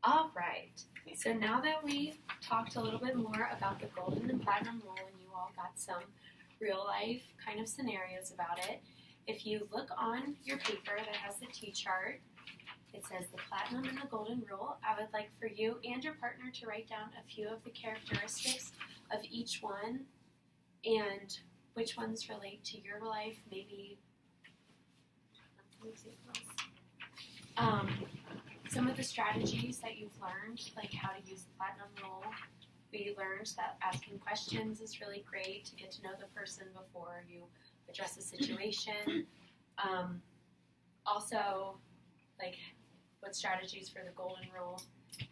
All right. So now that we've talked a little bit more about the golden and platinum rule, and you all got some real life kind of scenarios about it, if you look on your paper that has the T-chart, it says the platinum and the golden rule. I would like for you and your partner to write down a few of the characteristics of each one and which ones relate to your life, maybe some examples. Some of the strategies that you've learned, like how to use the platinum rule. We learned that asking questions is really great to get to know the person before you address a situation. Also, like, what strategies for the golden rule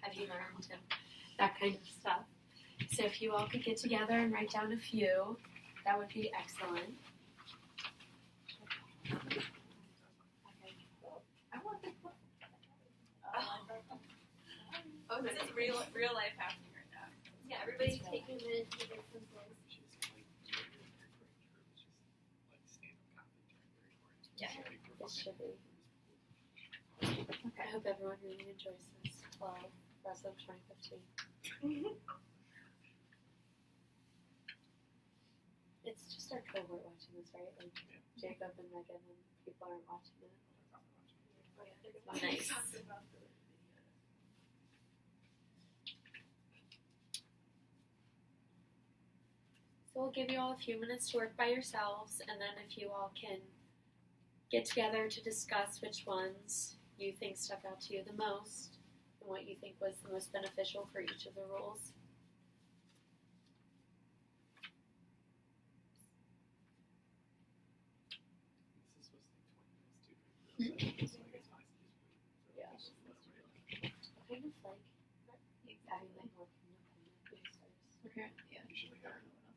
have you learned and that kind of stuff. So if you all could get together and write down a few, that would be excellent. Okay. Oh, this is real life happening right now. Yeah, everybody's taking a minute to get some things. Yeah, this should be. Okay. I hope everyone really enjoys this. Well, rest of 2015. It's just our cohort watching this, right? Like Jacob and Megan, and people aren't watching it. Nice. So we'll give you all a few minutes to work by yourselves, and then if you all can get together to discuss which ones you think stuck out to you the most and what you think was the most beneficial for each of the rules. Yeah. Kind of like having like more independent boosters. Okay. Yeah. Usually give them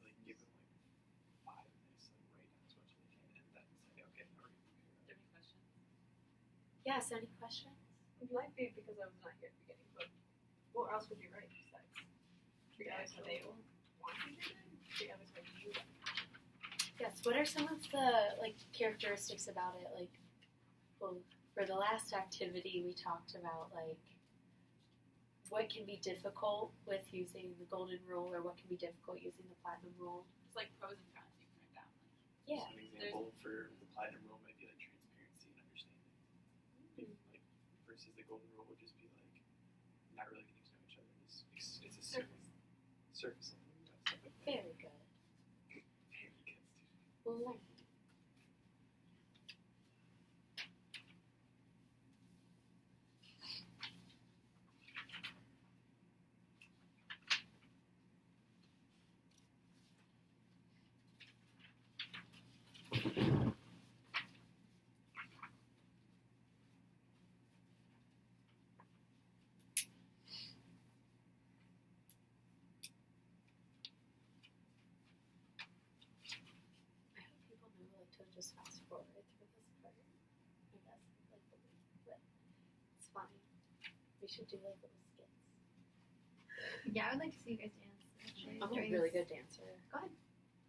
like 5 minutes, like write down as much as they can, and then say, okay, now we're gonna Do you have any questions? Yes, any questions? It might be because I was not here at the beginning, but what else would you write besides treat others how they want you to treat others how you want? Yes, what are some of the like characteristics about it? Like, well, for the last activity we talked about like what can be difficult with using the golden rule or what can be difficult using the platinum rule. Just like pros and cons you can write down. Yeah. So an example for the platinum rule might be like transparency and understanding. Like versus the golden rule would just be like not really getting to know each other. It's a surface level stuff like that. Very good. Very good student. Learn. I hope people know like to just fast forward through this part. I guess like the week, but it's fine. We should do like little skits. Yeah, I would like to see you guys dance. Actually, I'm a during really this. good dancer. Go ahead.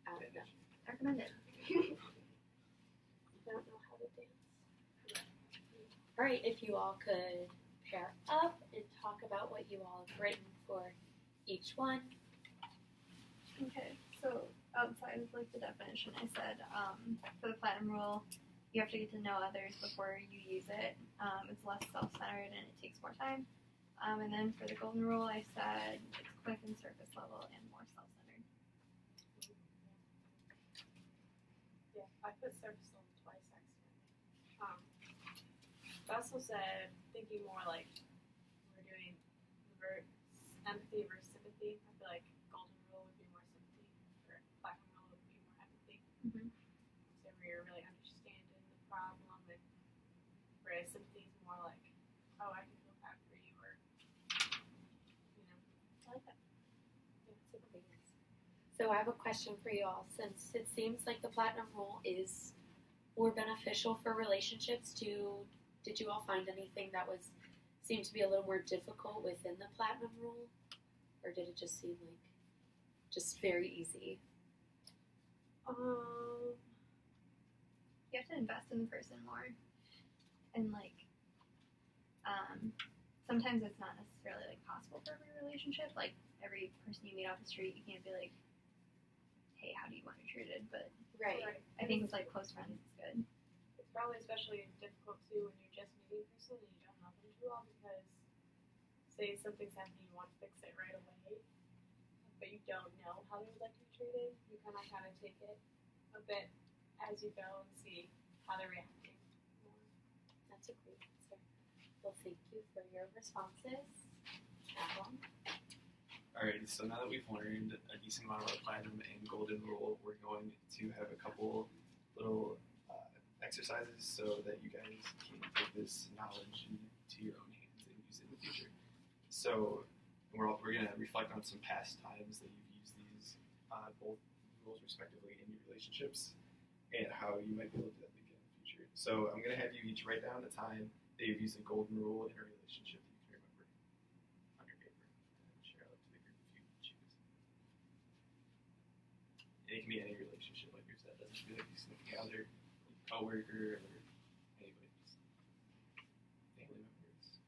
I don't know. I recommend it. I don't know how to dance. All right, if you all could pair up and talk about what you all have written for each one. Okay, so outside of like the definition, I said for the platinum rule, you have to get to know others before you use it. It's less self-centered and it takes more time. And then for the golden rule, I said it's quick and surface level and more self-centered. Yeah, I put surface level twice accidentally. I also said thinking more like we're doing empathy versus sympathy. I feel like golden rule would be more sympathy, or platinum rule would be more empathy. Mm-hmm. So where you're really understanding the problem, and whereas sympathy is more like, oh, I can feel bad for you, or you know. I like that. Yeah, sympathy. So I have a question for you all. Since it seems like the platinum rule is more beneficial for relationships, did you all find anything that seemed to be a little more difficult within the platinum rule? Or did it just seem like just very easy? You have to invest in the person more, and like sometimes it's not necessarily possible for every relationship. Like every person you meet off the street, you can't be like, hey, how do you want to be treated? But Right. I think with like close friends, it's good. It's probably especially difficult too when you're just meeting a person and you don't know them too well because say something's happening, you want to fix it right away, but you don't know how they would like to be treated. You kind of take it a bit as you go and see how they're reacting. That's a great answer. Well, thank you for your responses. Adam? Alright, so now that we've learned a decent amount of our platinum and golden rule, we're going to have a couple little exercises so that you guys can take this knowledge into your own hands and use it in the future. So we're going to reflect on some past times that you've used these both rules respectively in your relationships and how you might be able to do that again in the future. So I'm going to have you each write down a time that you've used a golden rule in a relationship that you can remember on your paper and share out to the group if you choose. And it can be any relationship, like you said. It doesn't have to be like your significant other, coworker, or anybody, just family members.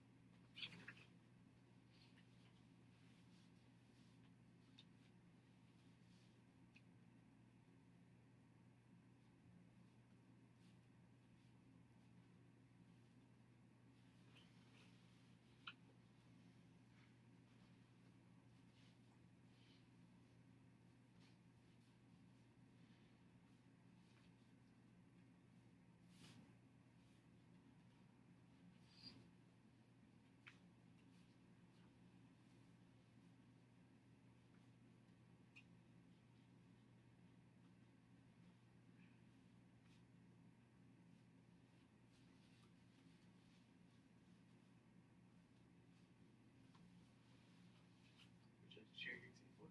Would you like to share your example?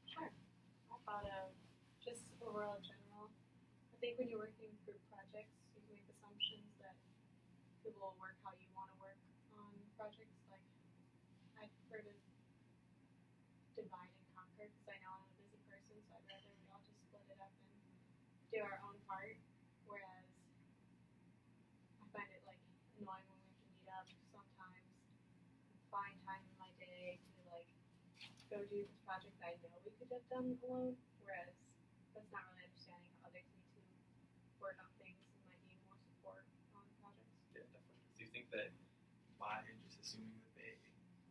Sure. I thought of just overall in general. I think when you're working group projects, you make assumptions that people will work how you want to work on projects. Like, I prefer to divide and conquer because I know I'm a busy person, so I'd rather we all just split it up and do our own part. Whereas I find it like annoying when we have to meet up sometimes and find time in my day to like go do this project that I know we could have done alone. Whereas that's not really understanding how others need to work on things and might need more support on projects. Yeah, definitely. Do you think that by just assuming that they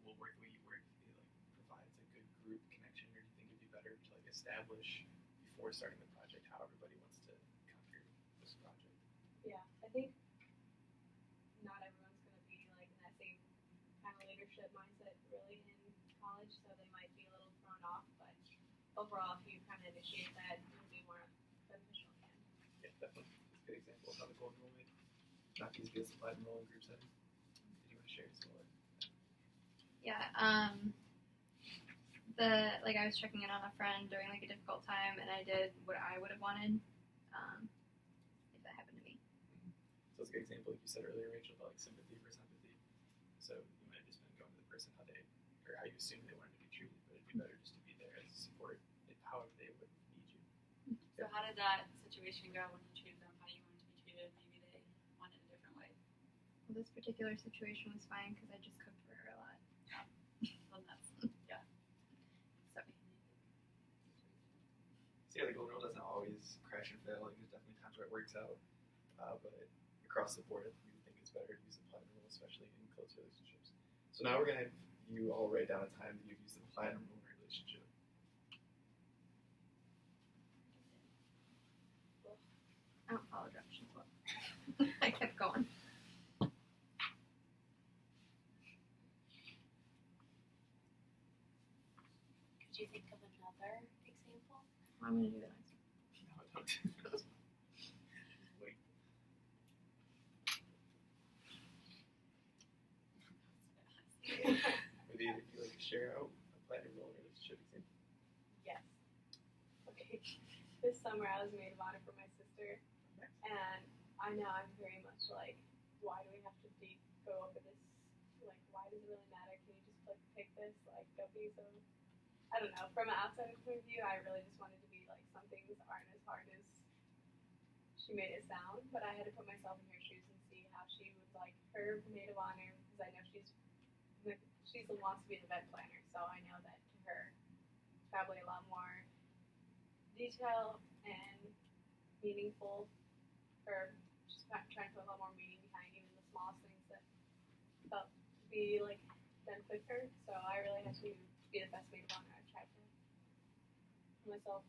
will work the way you work, it like provides a good group connection, or do you think it'd be better to like establish before starting the project how everybody wants to conquer this project? Yeah, I think not everyone's going to be like in that same kind of leadership mindset really in college, so they might be a little thrown off. But overall, if you kind of initiate that, it'll be more beneficial in the end. Yeah, definitely. That's a good example of how the golden rule made. Not easy to supply in role in group setting. Did you want to share some more? Yeah. I was checking in on a friend during like a difficult time, and I did what I would have wanted. If that happened to me. So it's a good example, like you said earlier, Rachel, about like sympathy versus empathy. So you might have just been going to the person how they, or how you assume they wanted to be treated, but it'd be better just to be there as a support, however they would need you. So how did that situation go when you treated them how you wanted to be treated? Maybe they wanted a different way. Well, this particular situation was fine because I just cooked for her a lot. Well, that's Sorry. So yeah, the golden rule doesn't always crash and fail. Like, there's definitely times where it works out, but across the board, we think it's better to use the platinum rule, especially in close relationships. So now we're gonna have you all write down a time that you've used the platinum rule in a relationship. I don't follow directions well. I kept going. Could you think of another example? I'm gonna do the next one. No, don't do those. Wait. Maybe if you like to share out a platinum rule in a relationship example. Yes. Okay. This summer I was maid of honor for my sister, and I know I'm very much like, why do we have to go over this? Like, why does it really matter? Can you just like pick this? Like, don't be so. I don't know. From an outside point of view, I really just wanted to be like, some things aren't as hard as she made it sound, but I had to put myself in her shoes and see how she would like her maid of honor, because I know she's wants to be an event planner, so I know that to her, probably a lot more detail and meaningful. For just trying to put a lot more meaning behind even the smallest things that felt to be like done quicker. So I really have to be the best maid of honor. I've tried to myself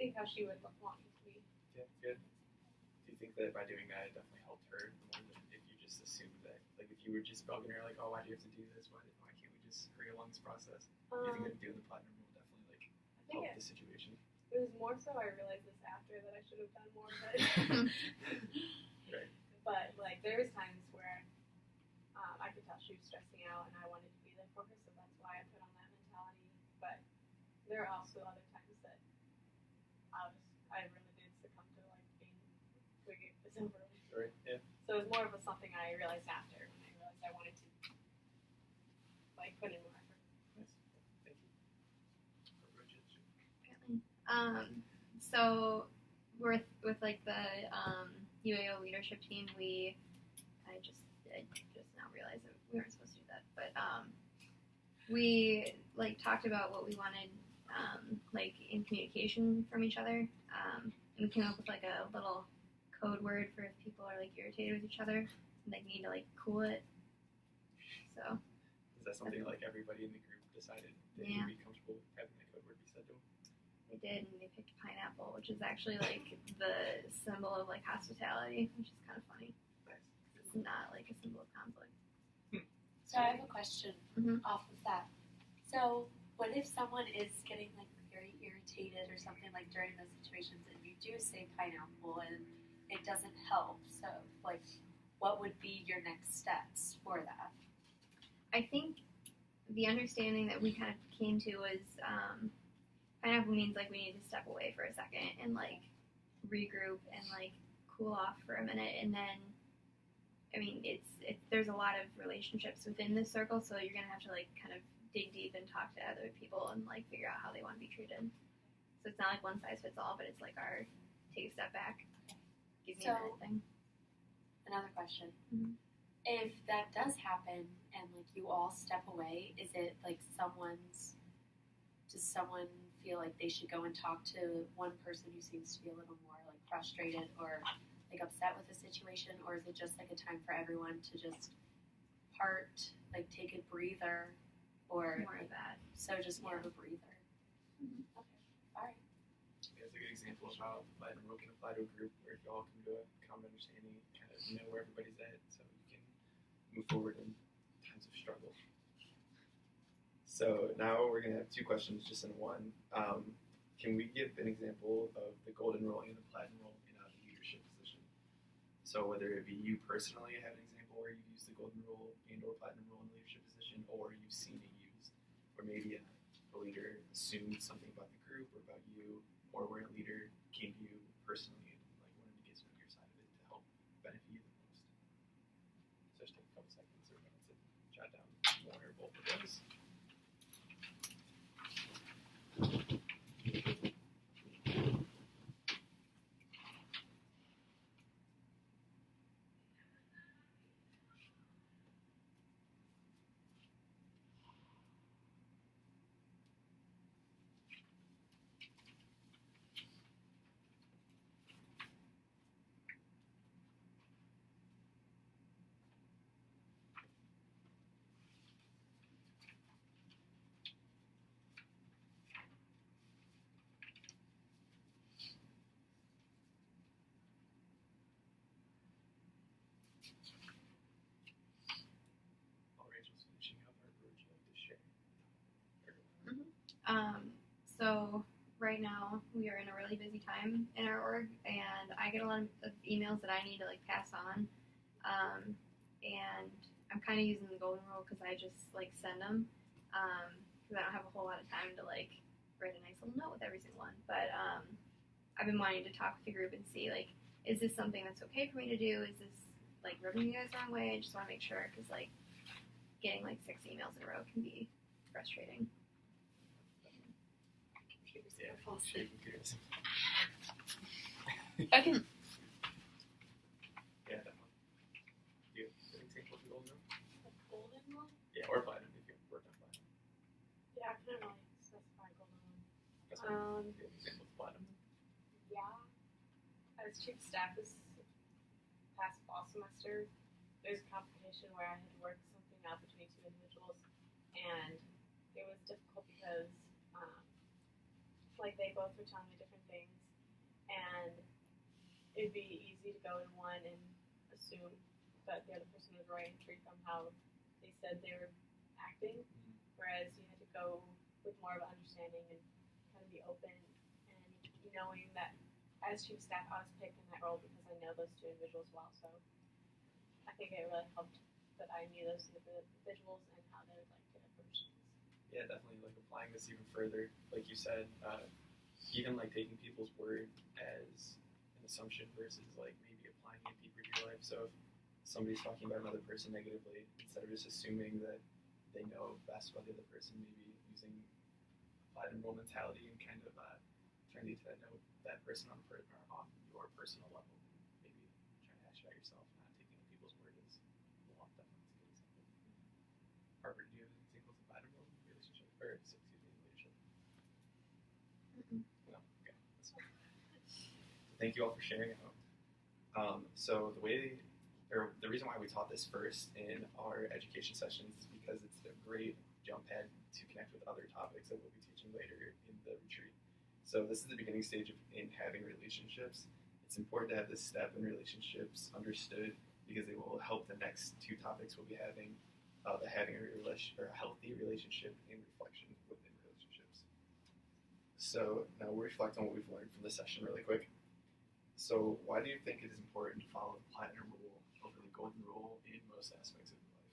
think how she would want me to be. Yeah, good. Do you think that by doing that, it definitely helped her more than if you just assumed that, like, if you were just bugging her, like, oh, why do you have to do this? Why can't we just hurry along this process? Do you think that doing the platinum rule definitely, like, I think helped the situation? it was more so I realized this after that I should have done more of it. Right. But, like, there was times where I could tell she was stressing out and I wanted to be there for her, so that's why I put on that mentality. But there are also other times that I really did succumb to, like, being quick as over. Right, yeah. So it was more of something I realized after when I realized I wanted to, like, put in more effort. Nice. Thank you. So with like the UAO leadership team, I just now realized that we weren't supposed to do that, but we like talked about what we wanted like in communication from each other, and we came up with like a little code word for if people are like irritated with each other and they need to like cool it. So Is that something like everybody in the group decided they Yeah. would be comfortable with having that code word be said to them? they did, and they picked pineapple, which is actually like the symbol of like hospitality, which is kind of funny. Nice. It's not like a symbol of conflict. So I have a question Mhm. off of that. So what if someone is getting like very irritated or something like during those situations and you do say pineapple and it doesn't help? So like what would be your next steps for that? I think the understanding that we kind of came to was pineapple means like we need to step away for a second and like regroup and like cool off for a minute, and then I mean there's a lot of relationships within this circle, so you're gonna have to like kind of dig deep and talk to other people and like figure out how they want to be treated. So it's not like one size fits all, but it's like our take a step back, give me a So- minute thing. Another question. Mhm. If that does happen and like you all step away, is it like does someone feel like they should go and talk to one person who seems to be a little more like frustrated or like upset with the situation, or is it just like a time for everyone to just like take a breather, or More of that. so just more of a breather? Mhm. Okay, all right. Yeah, it's a good example of how platinum rule can apply to a group where if you all come to a common understanding, kind of know where everybody's at, so you can move forward in times of struggle. So now we're going to have two questions just in one. Can we give an example of the golden rule and the platinum rule in a leadership position? So whether it be you personally have an example where you use the golden rule and or platinum rule in a leadership position, or you've seen it used, or maybe a leader assumed something about the group or about you, or where a leader came to you personally and like wanted to get to know your side of it to help benefit you the most. So just take a couple seconds or minutes to jot down one or both of those. While Rachel's finishing up, or would you like to share? So right now we are in a really busy time in our org, and I get a lot of emails that I need to like pass on, and I'm kind of using the golden rule because I just like send them, because I don't have a whole lot of time to like write a nice little note with every single one. But I've been wanting to talk with the group and see like, is this something that's okay for me to do? Is this like rubbing you guys the wrong way? I just want to make sure, because like getting like 6 emails in a row can be frustrating. Yeah, share computers. Okay. Yeah, definitely. Do you have an example of the golden rule? The golden rule? Yeah. or platinum if you work on platinum. Yeah, I couldn't really specify golden one. That's what Um, the example of platinum. Yeah. As chief of staff this past fall semester, there's a competition where I had to work something out between two individuals, and it was difficult because, like, they both were telling me different things, and it'd be easy to go to one and assume that the other person was right and treat them how they said they were acting, whereas you had to go with more of an understanding and kind of be open and knowing that as chief of staff I was picked in that role because I know those two individuals well, so I think it really helped that I knew those individuals and how they would like to approach things. Yeah, definitely. Like applying this even further, like you said, even like taking people's word as an assumption versus like maybe applying it deeper to your life. So if somebody's talking about another person negatively, instead of just assuming that they know best about the other person, maybe using applied and role mentality and kind of trying to get to know that person on your personal level. Maybe trying to hash it out yourself, not taking people's word as well. Definitely a good example. Harper, do you have examples of applied and role relationship or excuse me, leadership? No, okay, that's fine. Thank you all for sharing out. So the reason why we taught this first in our education sessions is because it's a great jump pad to connect with other topics that we'll be teaching later in the retreat. So this is the beginning stage in having relationships. It's important to have this step in relationships understood because they will help the next two topics we'll be having, having a healthy relationship and reflection within relationships. So now we'll reflect on what we've learned from this session really quick. So why do you think it is important to follow the platinum rule over the golden rule in most aspects of your life?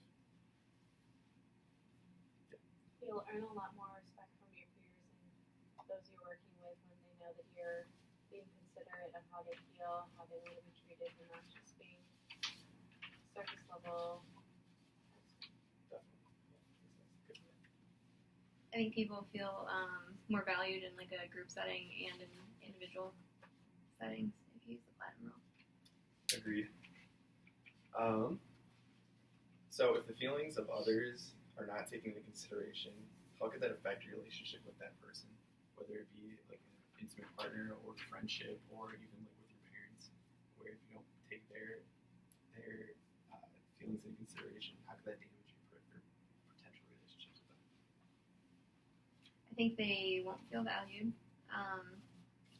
You'll earn a lot more respect from your peers and those you're working with when they know that you're being considerate of how they feel, how they want to be treated, and not just being surface level. Definitely. Yeah, that's good. I think people feel more valued in like a group setting and in individual settings if you use the platinum rule. Agreed. So if the feelings of others are not taken into consideration, how could that affect your relationship with that person? Whether it be like an intimate partner or friendship or even like with your parents, where if you don't take their feelings into consideration, how could that damage your potential relationships with them? I think they won't feel valued,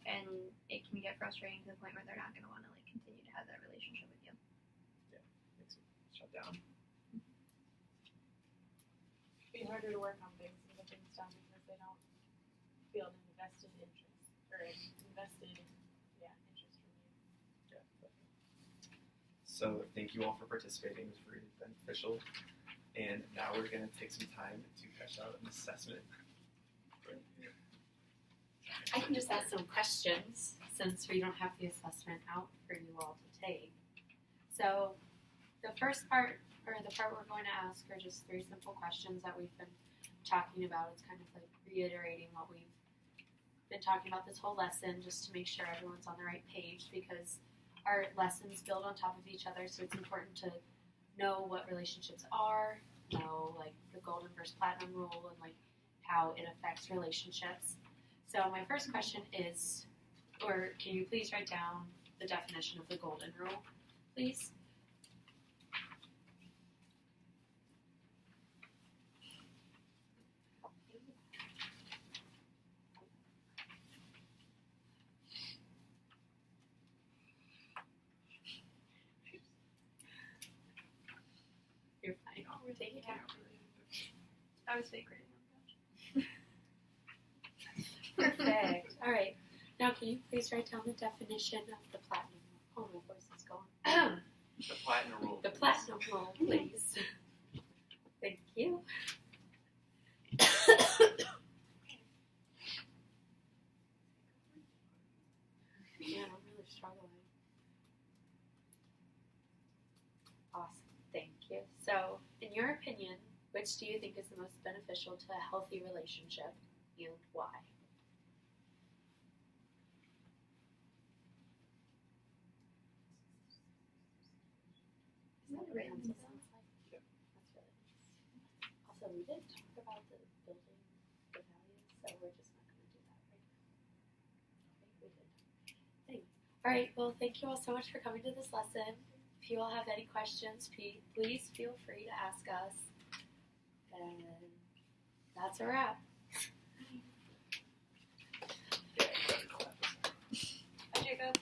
and it can get frustrating to the point where they're not going to want to like continue to have that relationship with you. Makes it shut down. It'd be harder to work on things and get things done because they don't feel an invested interest from you. Yeah, definitely. So thank you all for participating. It was very beneficial. And now we're going to take some time to hash out an assessment. I can just ask some questions since we don't have the assessment out for you all to take. So the first part, or the part we're going to ask, are just 3 simple questions that we've been talking about. It's kind of like reiterating what we've been talking about this whole lesson just to make sure everyone's on the right page because our lessons build on top of each other, so it's important to know what relationships are, know like the golden versus platinum rule and like how it affects relationships. So my first question is, or can you please write down the definition of the golden rule, please? You're fine. We're taking care of I was fake writing on the couch. Perfect. All right. Now, can you please write down the definition of the platinum rule? Oh, my voice is going. The platinum rule. The platinum rule, please. Thank you. Man, I'm really struggling. Awesome. Thank you. So, in your opinion, which do you think is the most beneficial to a healthy relationship and why? Is that written? That's really nice. I'll So we didn't talk about the building, the values, so we're just not going to do that right now. Okay, we did. Anyway. All right, well, thank you all so much for coming to this lesson. If you all have any questions, please feel free to ask us. And that's a wrap.